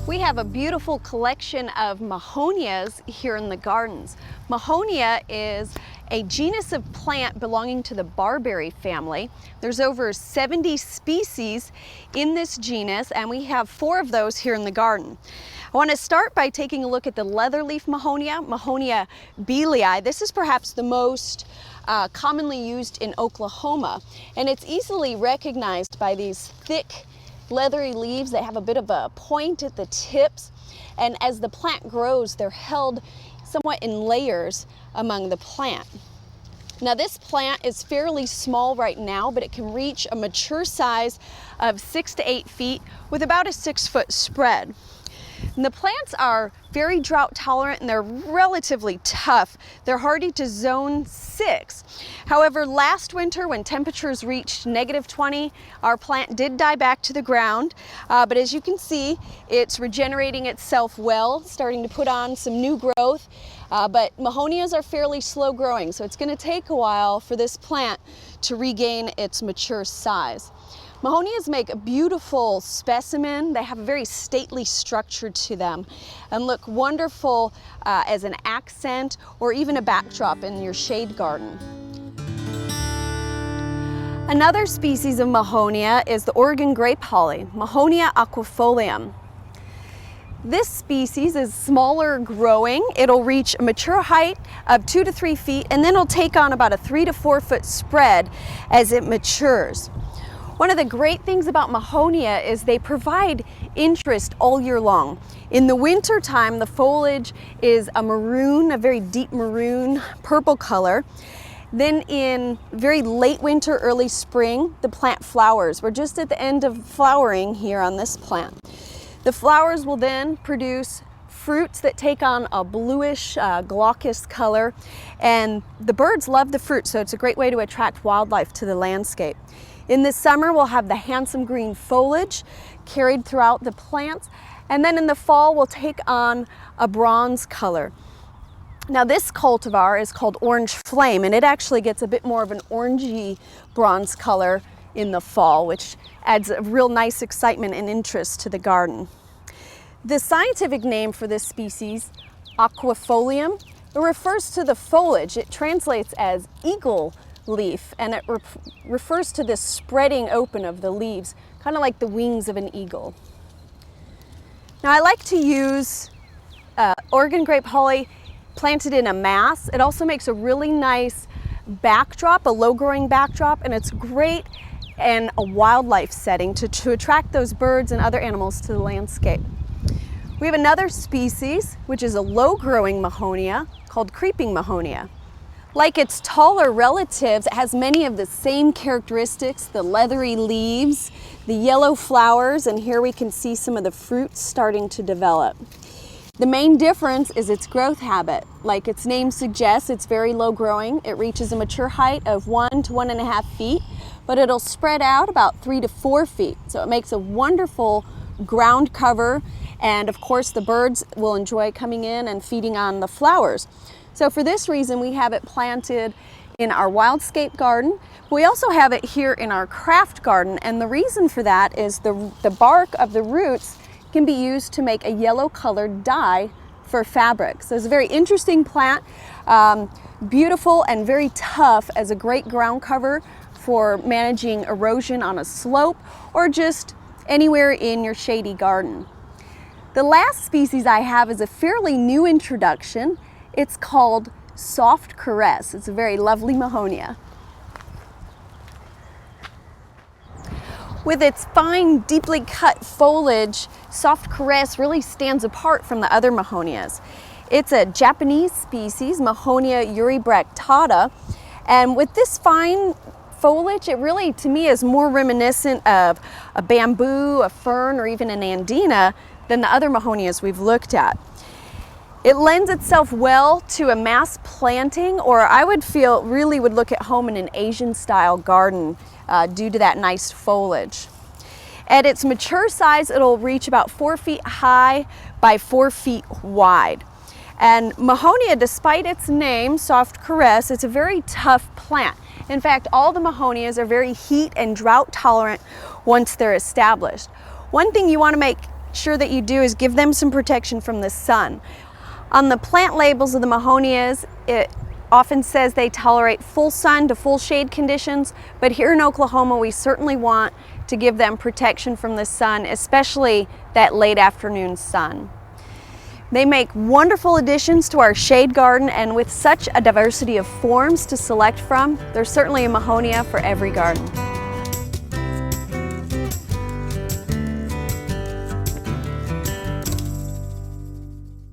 We have a beautiful collection of Mahonias here in the gardens. Mahonia is a genus of plant belonging to the barberry family. There's over 70 species in this genus, and we have 4 of those here in the garden. I want to start by taking a look at the leatherleaf Mahonia, Mahonia bealii. This is perhaps the most commonly used in Oklahoma, and it's easily recognized by these thick leathery leaves that have a bit of a point at the tips, and as the plant grows, they're held somewhat in layers among the plant. Now, this plant is fairly small right now, but it can reach a mature size of 6 to 8 feet with about a 6-foot spread. And the plants are very drought tolerant and they're relatively tough. They're hardy to zone 6. However, last winter when temperatures reached -20, our plant did die back to the ground. But as you can see, it's regenerating itself well, starting to put on some new growth. But Mahonias are fairly slow growing, so it's going to take a while for this plant to regain its mature size. Mahonias make a beautiful specimen. They have a very stately structure to them and look wonderful as an accent or even a backdrop in your shade garden. Another species of Mahonia is the Oregon grape holly, Mahonia aquifolium. This species is smaller growing. It'll reach a mature height of 2 to 3 feet, and then it'll take on about a 3 to 4 foot spread as it matures. One of the great things about Mahonia is they provide interest all year long. In the winter time, the foliage is a maroon, a very deep maroon, purple color. Then in very late winter, early spring, the plant flowers. We're just at the end of flowering here on this plant. The flowers will then produce fruits that take on a bluish, glaucous color, and the birds love the fruit, so it's a great way to attract wildlife to the landscape. In the summer, we'll have the handsome green foliage carried throughout the plants, and then in the fall, we'll take on a bronze color. Now, this cultivar is called Orange Flame, and it actually gets a bit more of an orangey bronze color in the fall, which adds a real nice excitement and interest to the garden. The scientific name for this species, aquifolium, it refers to the foliage. It translates as eagle leaf, and it refers to this spreading open of the leaves, kind of like the wings of an eagle. Now, I like to use Oregon grape holly planted in a mass. It also makes a really nice backdrop, a low-growing backdrop, and it's great in a wildlife setting to attract those birds and other animals to the landscape. We have another species, which is a low-growing Mahonia called creeping Mahonia. Like its taller relatives, it has many of the same characteristics, the leathery leaves, the yellow flowers, and here we can see some of the fruits starting to develop. The main difference is its growth habit. Like its name suggests, it's very low growing. It reaches a mature height of 1 to 1.5 feet, but it'll spread out about 3 to 4 feet. So it makes a wonderful ground cover, and of course the birds will enjoy coming in and feeding on the flowers. So for this reason, we have it planted in our wildscape garden. We also have it here in our craft garden, and the reason for that is the bark of the roots can be used to make a yellow colored dye for fabric. So it's a very interesting plant, beautiful and very tough as a great ground cover for managing erosion on a slope or just anywhere in your shady garden. The last species I have is a fairly new introduction. It's called Soft Caress. It's a very lovely Mahonia. With its fine, deeply cut foliage, Soft Caress really stands apart from the other Mahonias. It's a Japanese species, Mahonia uribractata, and with this fine foliage, it really, to me, is more reminiscent of a bamboo, a fern, or even an andina than the other Mahonias we've looked at. It lends itself well to a mass planting, or I would feel really would look at home in an Asian style garden due to that nice foliage. At its mature size, it'll reach about 4 feet high by 4 feet wide. And Mahonia, despite its name, Soft Caress, it's a very tough plant. In fact, all the Mahonias are very heat and drought tolerant once they're established. One thing you want to make sure that you do is give them some protection from the sun. On the plant labels of the Mahonias, it often says they tolerate full sun to full shade conditions, but here in Oklahoma we certainly want to give them protection from the sun, especially that late afternoon sun. They make wonderful additions to our shade garden, and with such a diversity of forms to select from, there's certainly a Mahonia for every garden.